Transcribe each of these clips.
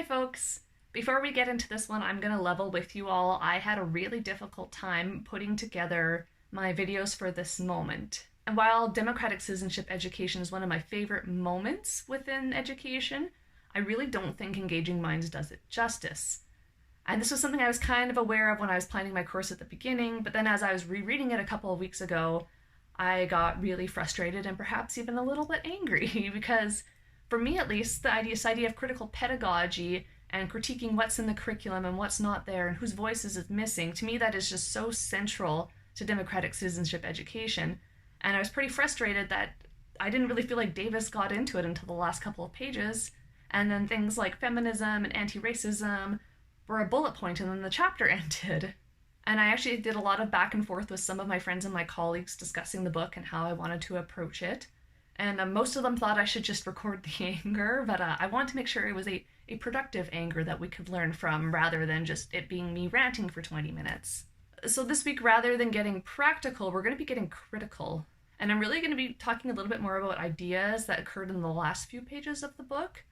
folks! Before we get into this one, I'm going to level with you all. I had a really difficult time putting together my videos for this moment. And while democratic citizenship education is one of my favorite moments within education, I really don't think Engaging Minds does it justice. And this was something I was kind of aware of when I was planning my course at the beginning, but then as I was rereading it a couple of weeks ago, I got really frustrated and perhaps even a little bit angry because for me at least, this idea of critical pedagogy and critiquing what's in the curriculum and what's not there and whose voices is missing, to me that is just so central to democratic citizenship education. And I was pretty frustrated that I didn't really feel like Davis got into it until the last couple of pages. And then things like feminism and anti-racism were a bullet point and then the chapter ended. And I actually did a lot of back and forth with some of my friends and my colleagues discussing the book and how I wanted to approach it. And most of them thought I should just record the anger, but I wanted to make sure it was a productive anger that we could learn from rather than just it being me ranting for 20 minutes. So this week, rather than getting practical, we're going to be getting critical. And I'm really going to be talking a little bit more about ideas that occurred in the last few pages of the book.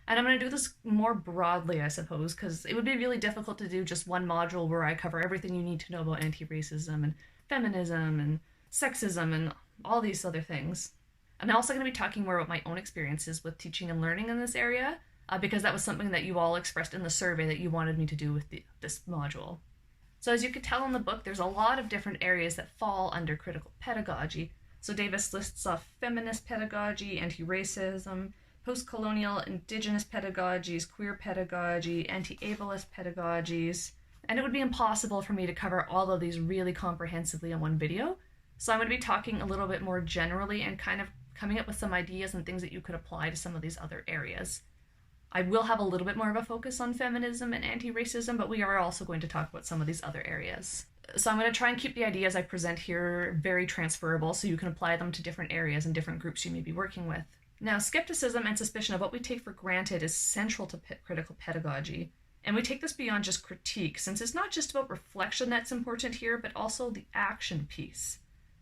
And I'm going to do this more broadly, I suppose, because it would be really difficult to do just one module where I cover everything you need to know about anti-racism and feminism and sexism and all these other things. I'm also going to be talking more about my own experiences with teaching and learning in this area, because that was something that you all expressed in the survey that you wanted me to do with this module. So as you could tell in the book, there's a lot of different areas that fall under critical pedagogy. So Davis lists off feminist pedagogy, anti-racism, post-colonial indigenous pedagogies, queer pedagogy, anti-ableist pedagogies, and it would be impossible for me to cover all of these really comprehensively in one video. So I'm going to be talking a little bit more generally and kind of coming up with some ideas and things that you could apply to some of these other areas. I will have a little bit more of a focus on feminism and anti-racism, but we are also going to talk about some of these other areas. So I'm going to try and keep the ideas I present here very transferable so you can apply them to different areas and different groups you may be working with. Now, skepticism and suspicion of what we take for granted is central to critical pedagogy. And we take this beyond just critique, since it's not just about reflection that's important here, but also the action piece.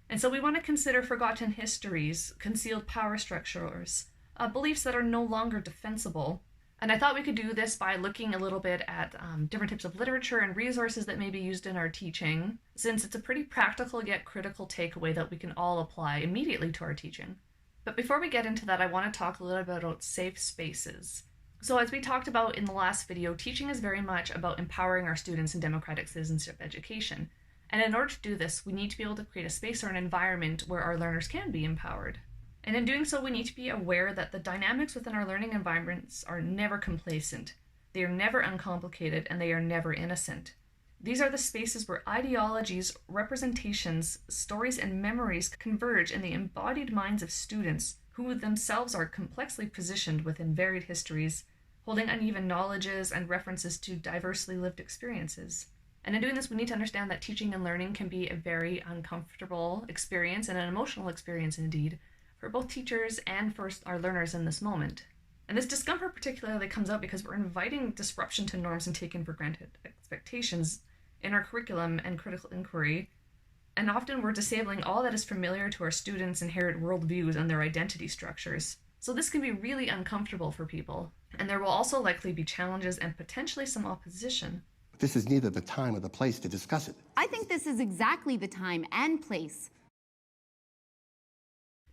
And so we want to consider forgotten histories, concealed power structures, beliefs that are no longer defensible. And I thought we could do this by looking a little bit at different types of literature and resources that may be used in our teaching, since it's a pretty practical yet critical takeaway that we can all apply immediately to our teaching. But before we get into that, I want to talk a little bit about safe spaces. So as we talked about in the last video, teaching is very much about empowering our students in democratic citizenship education. And in order to do this, we need to be able to create a space or an environment where our learners can be empowered. And in doing so, we need to be aware that the dynamics within our learning environments are never complacent. They are never uncomplicated, and they are never innocent. These are the spaces where ideologies, representations, stories, and memories converge in the embodied minds of students who themselves are complexly positioned within varied histories, holding uneven knowledges and references to diversely lived experiences. And in doing this, we need to understand that teaching and learning can be a very uncomfortable experience and an emotional experience indeed for both teachers and for our learners in this moment. And this discomfort particularly comes out because we're inviting disruption to norms and taken for granted expectations in our curriculum and critical inquiry. And often we're disabling all that is familiar to our students' inherent worldviews and their identity structures. So this can be really uncomfortable for people. And there will also likely be challenges and potentially some opposition. This is neither the time or the place to discuss it. I think this is exactly the time and place.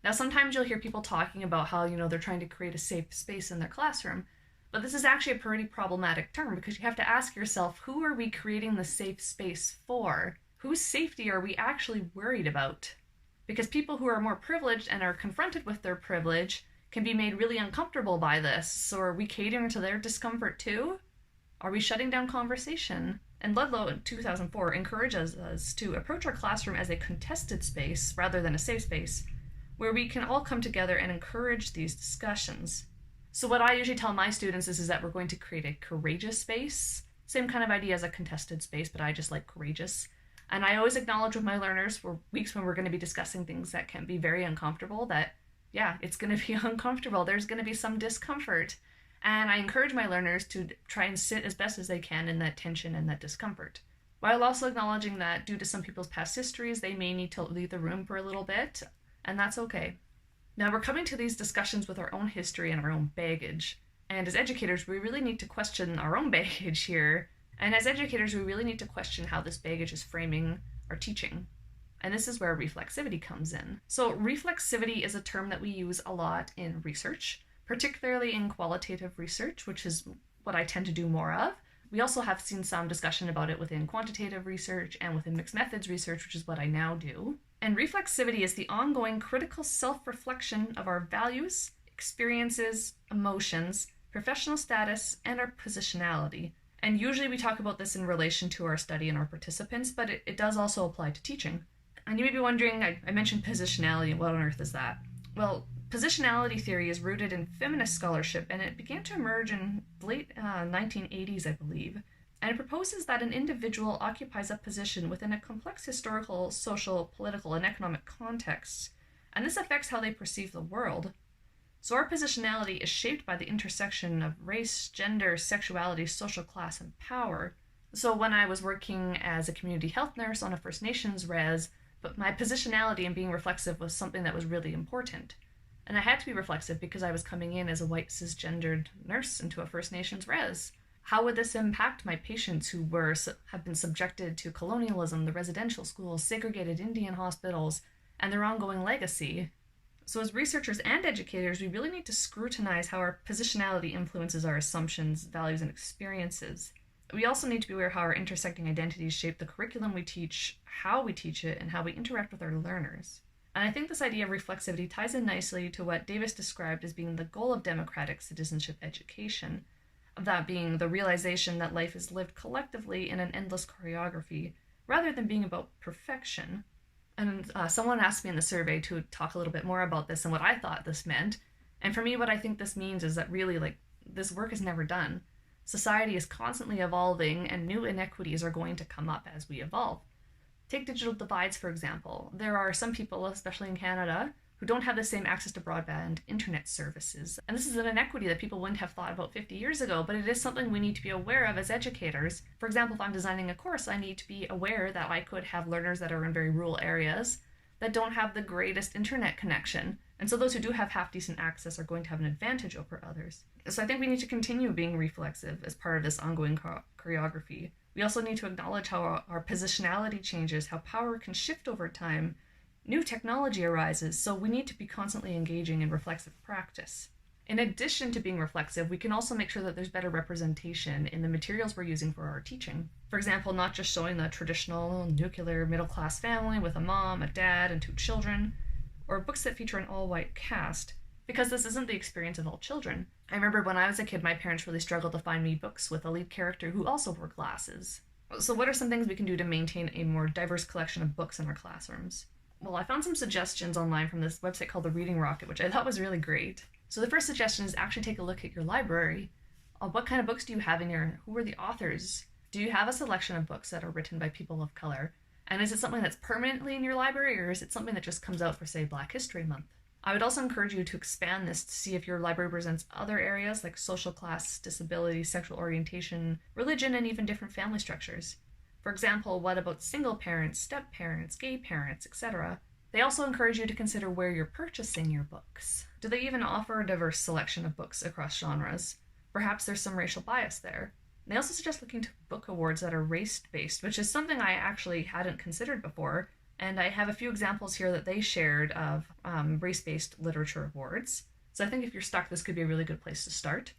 Now, sometimes you'll hear people talking about how, they're trying to create a safe space in their classroom, but this is actually a pretty problematic term because you have to ask yourself, who are we creating the safe space for? Whose safety are we actually worried about? Because people who are more privileged and are confronted with their privilege can be made really uncomfortable by this. So are we catering to their discomfort too? Are we shutting down conversation? And Ludlow in 2004 encourages us to approach our classroom as a contested space rather than a safe space, where we can all come together and encourage these discussions. So what I usually tell my students is that we're going to create a courageous space. Same kind of idea as a contested space, but I just like courageous. And I always acknowledge with my learners for weeks when we're going to be discussing things that can be very uncomfortable that, yeah, it's going to be uncomfortable. There's going to be some discomfort. And I encourage my learners to try and sit as best as they can in that tension and that discomfort, while also acknowledging that due to some people's past histories, they may need to leave the room for a little bit, and that's okay. Now we're coming to these discussions with our own history and our own baggage. And as educators, we really need to question our own baggage here. And as educators, we really need to question how this baggage is framing our teaching. And this is where reflexivity comes in. So reflexivity is a term that we use a lot in research, particularly in qualitative research, which is what I tend to do more of. We also have seen some discussion about it within quantitative research and within mixed methods research, which is what I now do. And reflexivity is the ongoing critical self-reflection of our values, experiences, emotions, professional status, and our positionality. And usually we talk about this in relation to our study and our participants, but it does also apply to teaching. And you may be wondering, I mentioned positionality, what on earth is that? Well, positionality theory is rooted in feminist scholarship, and it began to emerge in the late 1980s, I believe. And it proposes that an individual occupies a position within a complex historical, social, political, and economic context, and this affects how they perceive the world. So our positionality is shaped by the intersection of race, gender, sexuality, social class, and power. So when I was working as a community health nurse on a First Nations res, but my positionality and being reflexive was something that was really important. And I had to be reflexive because I was coming in as a white cisgendered nurse into a First Nations res. How would this impact my patients who have been subjected to colonialism, the residential schools, segregated Indian hospitals, and their ongoing legacy? So as researchers and educators, we really need to scrutinize how our positionality influences our assumptions, values, and experiences. We also need to be aware how our intersecting identities shape the curriculum we teach, how we teach it, and how we interact with our learners. And I think this idea of reflexivity ties in nicely to what Davis described as being the goal of democratic citizenship education, of that being the realization that life is lived collectively in an endless choreography, rather than being about perfection. And someone asked me in the survey to talk a little bit more about this and what I thought this meant. And for me, what I think this means is that really, this work is never done. Society is constantly evolving, and new inequities are going to come up as we evolve. Take digital divides, for example. There are some people, especially in Canada, who don't have the same access to broadband internet services. And this is an inequity that people wouldn't have thought about 50 years ago, but it is something we need to be aware of as educators. For example, if I'm designing a course, I need to be aware that I could have learners that are in very rural areas that don't have the greatest internet connection. And so those who do have half-decent access are going to have an advantage over others. So I think we need to continue being reflexive as part of this ongoing choreography. We also need to acknowledge how our positionality changes, how power can shift over time. New technology arises, so we need to be constantly engaging in reflexive practice. In addition to being reflexive, we can also make sure that there's better representation in the materials we're using for our teaching. For example, not just showing the traditional nuclear middle-class family with a mom, a dad, and 2 children, or books that feature an all-white cast, because this isn't the experience of all children. I remember when I was a kid, my parents really struggled to find me books with a lead character who also wore glasses. So what are some things we can do to maintain a more diverse collection of books in our classrooms? Well, I found some suggestions online from this website called The Reading Rocket, which I thought was really great. So the first suggestion is actually take a look at your library. What kind of books do you have in your, who are the authors? Do you have a selection of books that are written by people of color? And is it something that's permanently in your library, or is it something that just comes out for, say, Black History Month? I would also encourage you to expand this to see if your library presents other areas like social class, disability, sexual orientation, religion, and even different family structures. For example, what about single parents, step parents, gay parents, etc.? They also encourage you to consider where you're purchasing your books. Do they even offer a diverse selection of books across genres? Perhaps there's some racial bias there. They also suggest looking to book awards that are race-based, which is something I actually hadn't considered before, and I have a few examples here that they shared of race-based literature awards. So I think if you're stuck, this could be a really good place to start.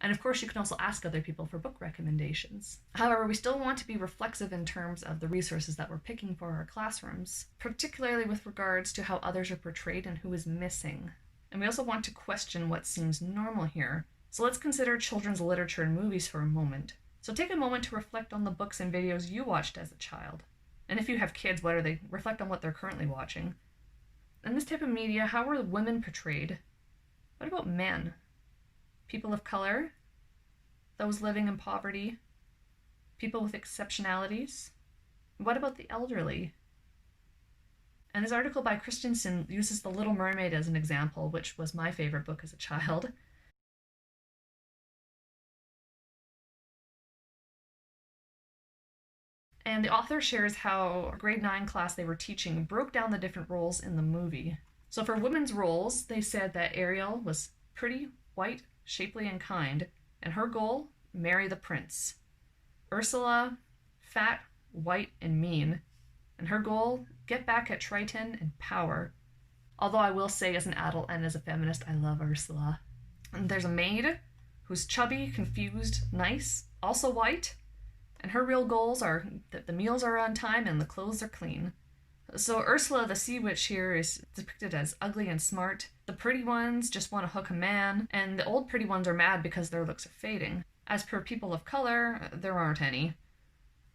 And of course, you can also ask other people for book recommendations. However, we still want to be reflexive in terms of the resources that we're picking for our classrooms, particularly with regards to how others are portrayed and who is missing. And we also want to question what seems normal here. So let's consider children's literature and movies for a moment. So take a moment to reflect on the books and videos you watched as a child. And if you have kids, what are they? Reflect on what they're currently watching. In this type of media, how were women portrayed? What about men? People of color, those living in poverty, people with exceptionalities. What about the elderly? And this article by Christensen uses The Little Mermaid as an example, which was my favorite book as a child. And the author shares how a grade 9 class they were teaching broke down the different roles in the movie. So for women's roles, they said that Ariel was pretty, white, shapely and kind, and her goal, marry the prince. Ursula, fat, white, and mean, and her goal, get back at Triton and power. Although I will say, as an adult and as a feminist, I love Ursula. And there's a maid who's chubby, confused, nice, also white, and her real goals are that the meals are on time and the clothes are clean. So Ursula, the sea witch here, is depicted as ugly and smart. The pretty ones just want to hook a man, and the old pretty ones are mad because their looks are fading. As per people of color, there aren't any.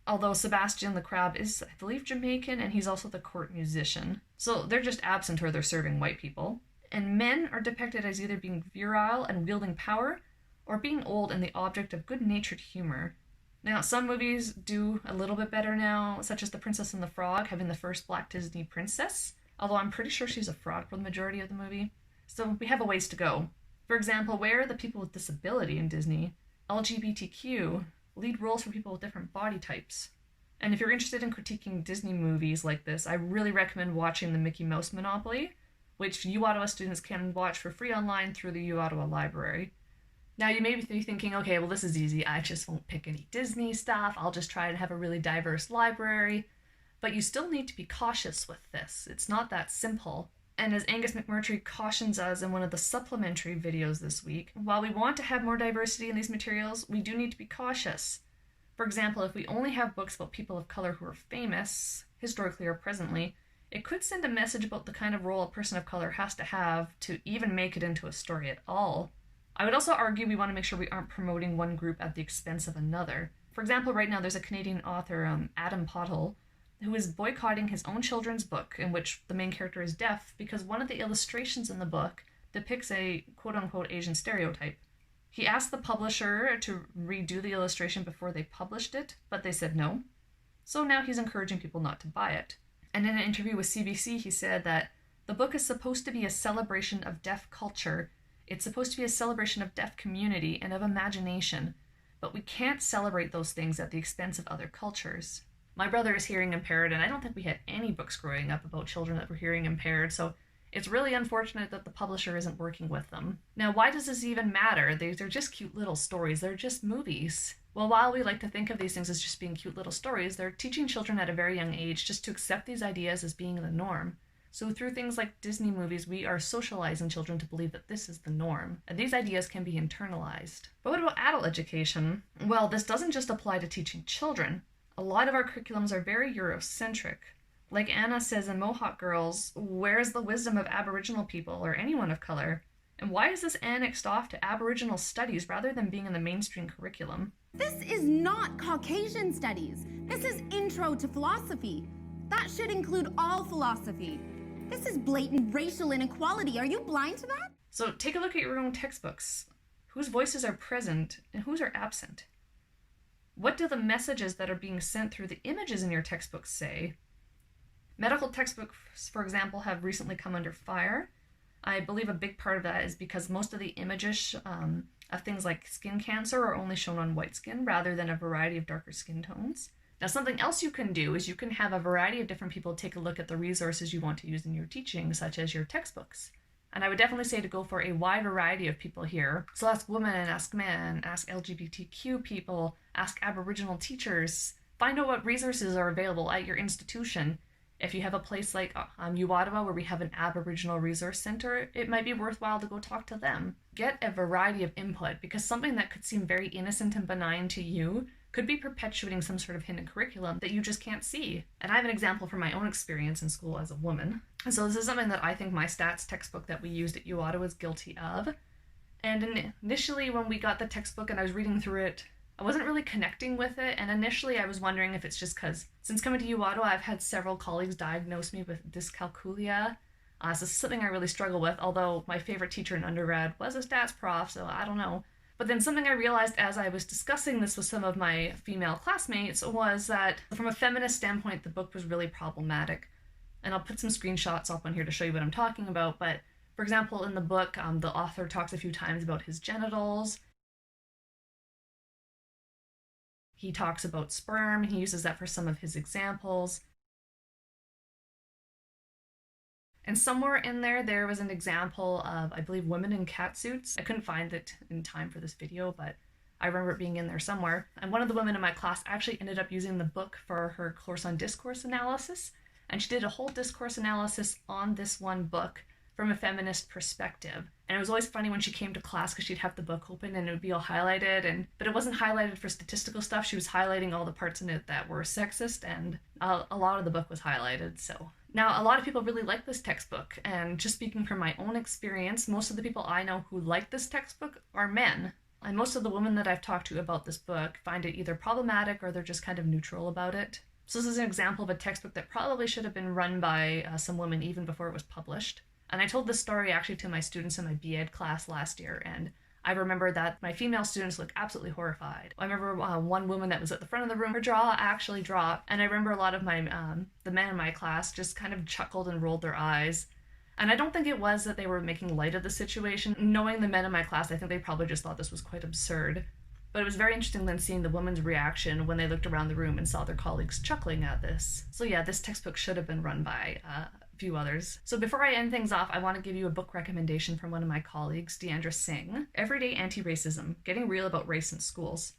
Although Sebastian the Crab is, I believe, Jamaican, and he's also the court musician. So they're just absent or they're serving white people. And men are depicted as either being virile and wielding power, or being old and the object of good-natured humor. Now, some movies do a little bit better now, such as The Princess and the Frog, having the first black Disney princess, although I'm pretty sure she's a frog for the majority of the movie. So we have a ways to go. For example, where are the people with disability in Disney? LGBTQ, lead roles for people with different body types. And if you're interested in critiquing Disney movies like this, I really recommend watching the Mickey Mouse Monopoly, which U Ottawa students can watch for free online through the U Ottawa Library. Now, you may be thinking, okay, well, this is easy. I just won't pick any Disney stuff. I'll just try and have a really diverse library. But you still need to be cautious with this. It's not that simple. And as Angus McMurtry cautions us in one of the supplementary videos this week, while we want to have more diversity in these materials, we do need to be cautious. For example, if we only have books about people of color who are famous, historically or presently, it could send a message about the kind of role a person of color has to have to even make it into a story at all. I would also argue we want to make sure we aren't promoting one group at the expense of another. For example, right now there's a Canadian author, Adam Pottle, who is boycotting his own children's book in which the main character is deaf because one of the illustrations in the book depicts a quote-unquote Asian stereotype. He asked the publisher to redo the illustration before they published it, but they said no. So now he's encouraging people not to buy it. And in an interview with CBC, he said that the book is supposed to be a celebration of deaf culture. It's supposed to be a celebration of deaf community and of imagination, but we can't celebrate those things at the expense of other cultures. My brother is hearing impaired, and I don't think we had any books growing up about children that were hearing impaired, so it's really unfortunate that the publisher isn't working with them. Now, why does this even matter? They're just cute little stories. They're just movies. Well, while we like to think of these things as just being cute little stories, they're teaching children at a very young age just to accept these ideas as being the norm. So through things like Disney movies, we are socializing children to believe that this is the norm, and these ideas can be internalized. But what about adult education? Well, this doesn't just apply to teaching children. A lot of our curriculums are very Eurocentric. Like Anna says in Mohawk Girls, where's the wisdom of Aboriginal people or anyone of color? And why is this annexed off to Aboriginal studies rather than being in the mainstream curriculum? This is not Caucasian studies. This is intro to philosophy. That should include all philosophy. This is blatant racial inequality. Are you blind to that? So take a look at your own textbooks. Whose voices are present and whose are absent? What do the messages that are being sent through the images in your textbooks say? Medical textbooks, for example, have recently come under fire. I believe a big part of that is because most of the images of things like skin cancer are only shown on white skin rather than a variety of darker skin tones. Now, something else you can do is you can have a variety of different people take a look at the resources you want to use in your teaching, such as your textbooks. And I would definitely say to go for a wide variety of people here. So ask women, ask men, ask LGBTQ people, ask Aboriginal teachers. Find out what resources are available at your institution. If you have a place like U Ottawa where we have an Aboriginal Resource Center, it might be worthwhile to go talk to them. Get a variety of input, because something that could seem very innocent and benign to you could be perpetuating some sort of hidden curriculum that you just can't see. And I have an example from my own experience in school as a woman. And so this is something that I think my stats textbook that we used at U Ottawa is guilty of. And initially when we got the textbook and I was reading through it, I wasn't really connecting with it, and initially I was wondering if it's just because since coming to U Ottawa, I've had several colleagues diagnose me with dyscalculia. So this is something I really struggle with, although my favorite teacher in undergrad was a stats prof, so I don't know. But then something I realized as I was discussing this with some of my female classmates was that from a feminist standpoint, the book was really problematic. And I'll put some screenshots up on here to show you what I'm talking about, but for example, in the book, the author talks a few times about his genitals. He talks about sperm, he uses that for some of his examples. And somewhere in there, there was an example of, I believe, women in catsuits. I couldn't find it in time for this video, but I remember it being in there somewhere. And one of the women in my class actually ended up using the book for her course on discourse analysis. And she did a whole discourse analysis on this one book from a feminist perspective. And it was always funny when she came to class because she'd have the book open and it would be all highlighted, but it wasn't highlighted for statistical stuff. She was highlighting all the parts in it that were sexist, and a lot of the book was highlighted. So now a lot of people really like this textbook, and just speaking from my own experience, most of the people I know who like this textbook are men. And most of the women that I've talked to about this book find it either problematic or they're just kind of neutral about it. So this is an example of a textbook that probably should have been run by some women even before it was published. And I told this story actually to my students in my BEd class last year, and I remember that my female students looked absolutely horrified. I remember one woman that was at the front of the room, her jaw actually dropped, and I remember a lot of my the men in my class just kind of chuckled and rolled their eyes. And I don't think it was that they were making light of the situation. Knowing the men in my class, I think they probably just thought this was quite absurd. But it was very interesting then seeing the women's reaction when they looked around the room and saw their colleagues chuckling at this. So yeah, this textbook should have been run by few others. So before I end things off, I want to give you a book recommendation from one of my colleagues, Deandra Singh, Everyday Anti-Racism, Getting Real About Race in Schools.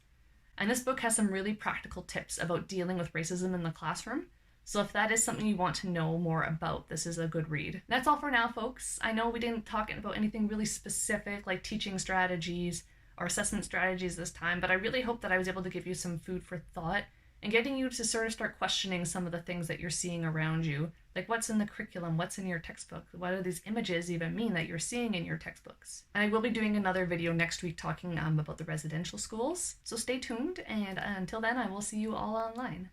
And this book has some really practical tips about dealing with racism in the classroom. So if that is something you want to know more about, this is a good read. That's all for now, folks. I know we didn't talk about anything really specific like teaching strategies or assessment strategies this time, but I really hope that I was able to give you some food for thought and getting you to sort of start questioning some of the things that you're seeing around you. Like, what's in the curriculum? What's in your textbook? What do these images even mean that you're seeing in your textbooks? And I will be doing another video next week talking about the residential schools. So stay tuned, and until then, I will see you all online.